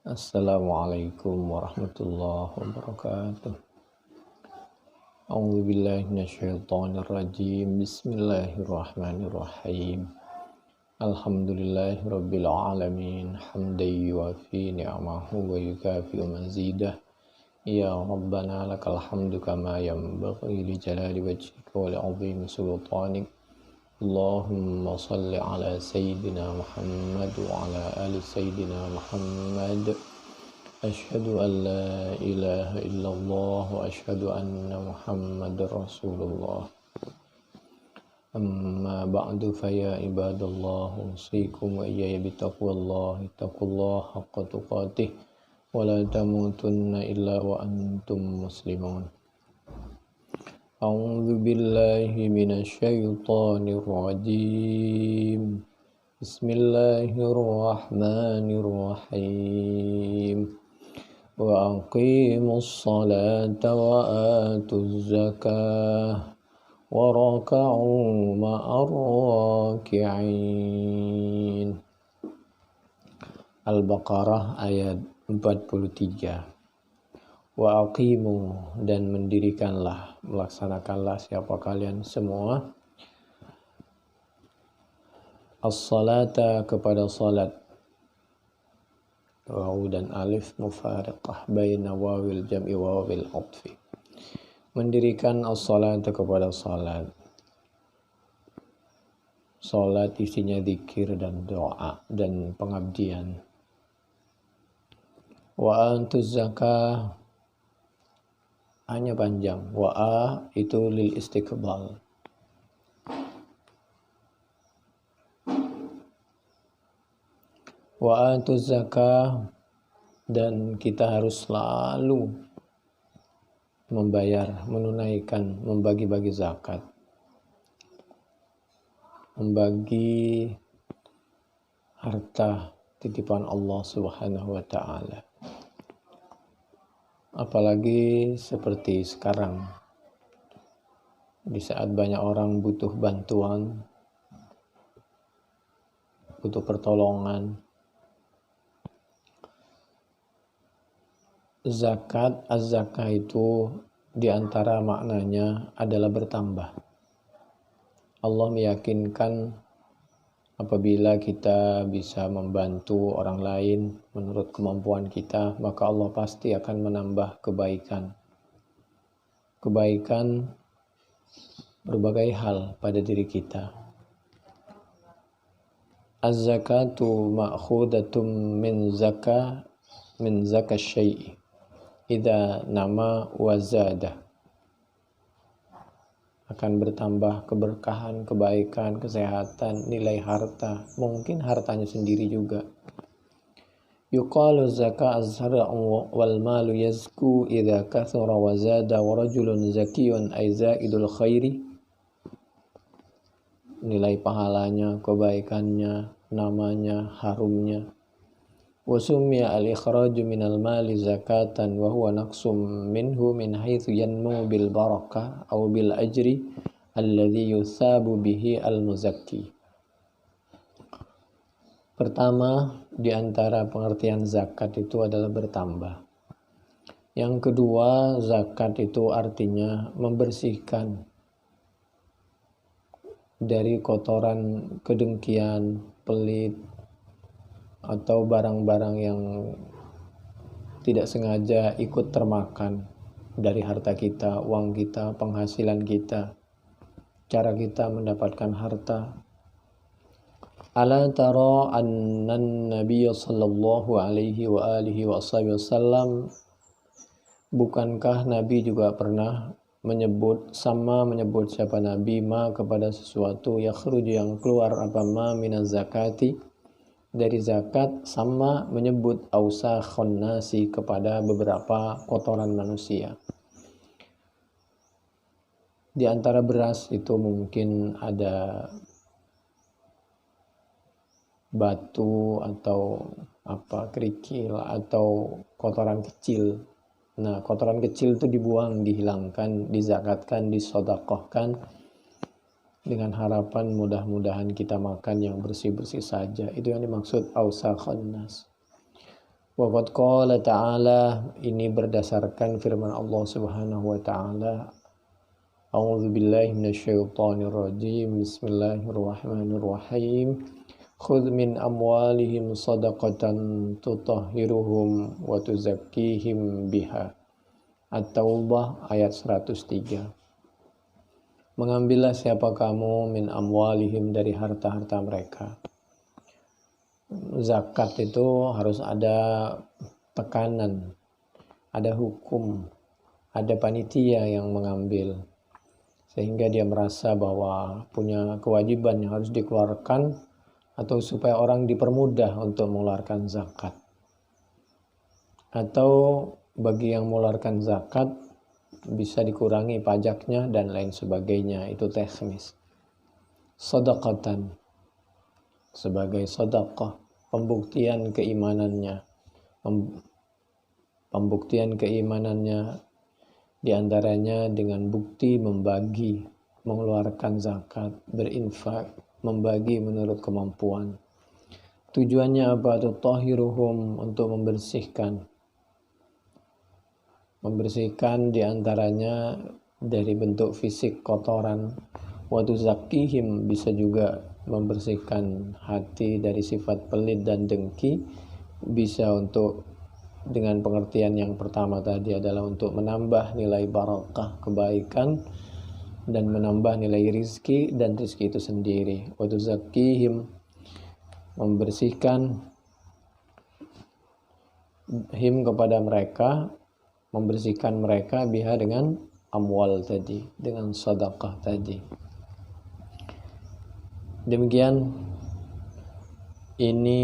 Assalamualaikum warahmatullahi wabarakatuh. A'udzu billahi minasyaitonir rajim. Bismillahirrahmanirrahim. Alhamdulillahirabbil alamin. Hamdan yuwafi ni'amahu wa yukafi'u mazidah. Ya Rabbana lakal hamdu kama yanbaghi li jalali wajhika wa li'azimi sultanik. Allahumma salli ala Sayyidina Muhammad wa ala ali Sayyidina Muhammad. Asyhadu an la ilaha illallah wa asyhadu anna Muhammadar Rasulullah. Amma ba'du fa ya ibadallah usikum wa iyaya bitaqwallahi taqullaha haqqa tuqatih wa la tamutunna illa wa antum muslimun. A'udzu billahi minasy syaithanir rajim. Bismillahirrahmanirrahim. Wa aqimus salata wa atuz zakah wa raka'u ma'ar raki'in. Al-Baqarah ayat 43. Wa aqimu, dan mendirikanlah, melaksanakanlah siapa kalian semua as-salata, kepada salat. Waw dan alif mufariqah baina wawil jam'i wa wawil atfi. Mendirikan as-salata, kepada salat. Salat isinya zikir dan doa dan pengabdian. Wa antuz zakah, hanya panjang. Wa itu lil istiqbal. Wa atuz zakah, dan kita harus selalu membayar, menunaikan, membagi-bagi zakat, membagi harta titipan Allah Subhanahu wa ta'ala. Apalagi seperti sekarang, di saat banyak orang butuh bantuan, butuh pertolongan. Zakat, az-zakah itu diantara maknanya adalah bertambah. Allah meyakinkan apabila kita bisa membantu orang lain menurut kemampuan kita, maka Allah pasti akan menambah kebaikan. Kebaikan berbagai hal pada diri kita. Az-zakatu ma'khudatum min zakah syai'i idza nama wa zada. Akan bertambah keberkahan, kebaikan, kesehatan, nilai harta, mungkin hartanya sendiri juga. Yuqalu zakah az-zar'u wal malu yazku idza kathura wa zada wa rajulun zakiyun ay zaidul khairi. Nilai pahalanya, kebaikannya, namanya, harumnya. Wa summiya al-ikhraju minal mali zakatan wa huwa naqsum minhu min haitsu yanmu bil barakah aw bil ajri alladhi yuthabu bihi al-muzakki. Pertama, di antara pengertian zakat itu adalah bertambah. Yang kedua, zakat itu artinya membersihkan dari kotoran kedengkian, pelit, atau barang-barang yang tidak sengaja ikut termakan dari harta kita, uang kita, penghasilan kita, cara kita mendapatkan harta. Ala tara annan nabiyya sallallahu alaihi wa alihi wasallam, bukankah Nabi juga pernah menyebut siapa Nabi ma kepada sesuatu yakhruju yang keluar apa ma minaz zakati dari zakat, sama menyebut ausakhun nasi kepada beberapa kotoran manusia. Di antara beras itu mungkin ada batu atau kerikil atau kotoran kecil. Nah, kotoran kecil itu dibuang, dihilangkan, dizakatkan, disedekahkan dengan harapan mudah-mudahan kita makan yang bersih-bersih saja. Itu yang dimaksud ausakhun nas. Wa qad qala ta'ala, ini berdasarkan firman Allah Subhanahu wa taala. A'udzu billahi minasyaitonir rajim. Bismillahirrahmanirrahim. Khudh min amwalihim shadaqatan tutahhiruhum wa tuzakkihim biha. At-Taubah ayat 103. Mengambillah siapa kamu min amwalihim, dari harta-harta mereka. Zakat itu harus ada tekanan, ada hukum, ada panitia yang mengambil, sehingga dia merasa bahwa punya kewajiban yang harus dikeluarkan, atau supaya orang dipermudah untuk mengeluarkan zakat. Atau bagi yang mengeluarkan zakat bisa dikurangi pajaknya dan lain sebagainya, itu teknis. Shadaqatan, sebagai sedekah, pembuktian keimanannya. Pembuktian keimanannya diantaranya dengan bukti membagi, mengeluarkan zakat, berinfak, membagi menurut kemampuan. Tujuannya apa? Tutahhiruhum, untuk membersihkan diantaranya dari bentuk fisik kotoran. Wa tuzakkihim, bisa juga membersihkan hati dari sifat pelit dan dengki. Bisa untuk, dengan pengertian yang pertama tadi adalah untuk menambah nilai barakah, kebaikan, dan menambah nilai rizki dan rizki itu sendiri. Wa tuzakkihim, membersihkan him kepada mereka, membersihkan mereka biha dengan amwal tadi, dengan sedekah tadi. Demikian, ini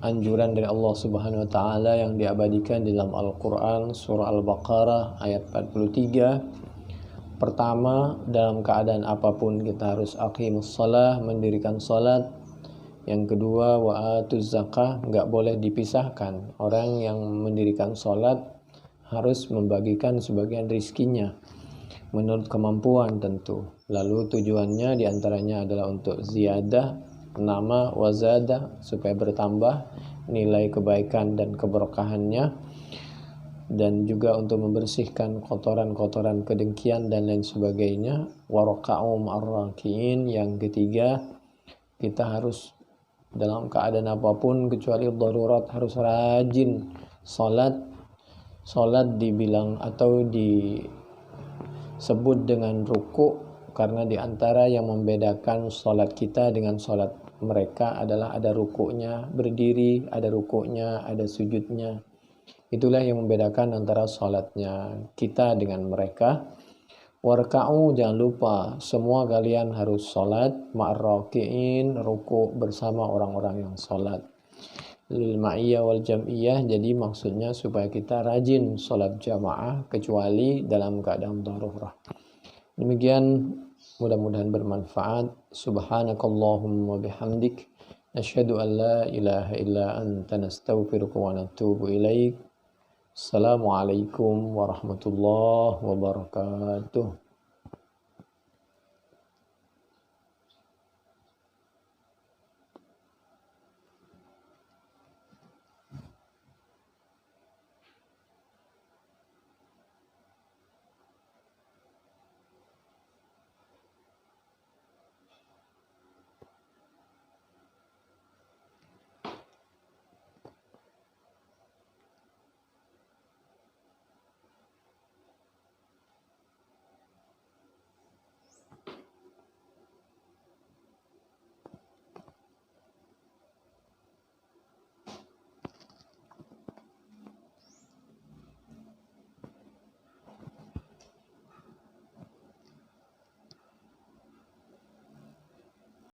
anjuran dari Allah Subhanahu wa taala yang diabadikan dalam Al-Qur'an surah Al-Baqarah ayat 43. Pertama, dalam keadaan apapun kita harus aqimus shalah, mendirikan salat. Yang kedua, wa atuz zakah, enggak boleh dipisahkan. Orang yang mendirikan salat harus membagikan sebagian rizkinya menurut kemampuan tentu. Lalu tujuannya diantaranya adalah untuk ziyadah, nama wazada, supaya bertambah nilai kebaikan dan keberkahannya, dan juga untuk membersihkan kotoran-kotoran kedengkian dan lain sebagainya. Warqa'u ma'arrakiin, yang ketiga, kita harus dalam keadaan apapun kecuali darurat harus rajin salat. Salat dibilang atau disebut dengan ruku' karena diantara yang membedakan salat kita dengan salat mereka adalah ada rukuknya berdiri, ada rukuknya, ada sujudnya. Itulah yang membedakan antara salatnya kita dengan mereka. Warka'u, jangan lupa semua kalian harus salat ma'arraki'in, ruku' bersama orang-orang yang salat. Lil ma'iyah wal jam'iyah, jadi maksudnya supaya kita rajin salat jamaah kecuali dalam keadaan darurat. Demikian, mudah-mudahan bermanfaat. Subhanakallahumma bihamdik, nasyhadu an la ilaha illa anta, nastaghfiruka wa natubu ilaik. Assalamualaikum warahmatullahi wabarakatuh.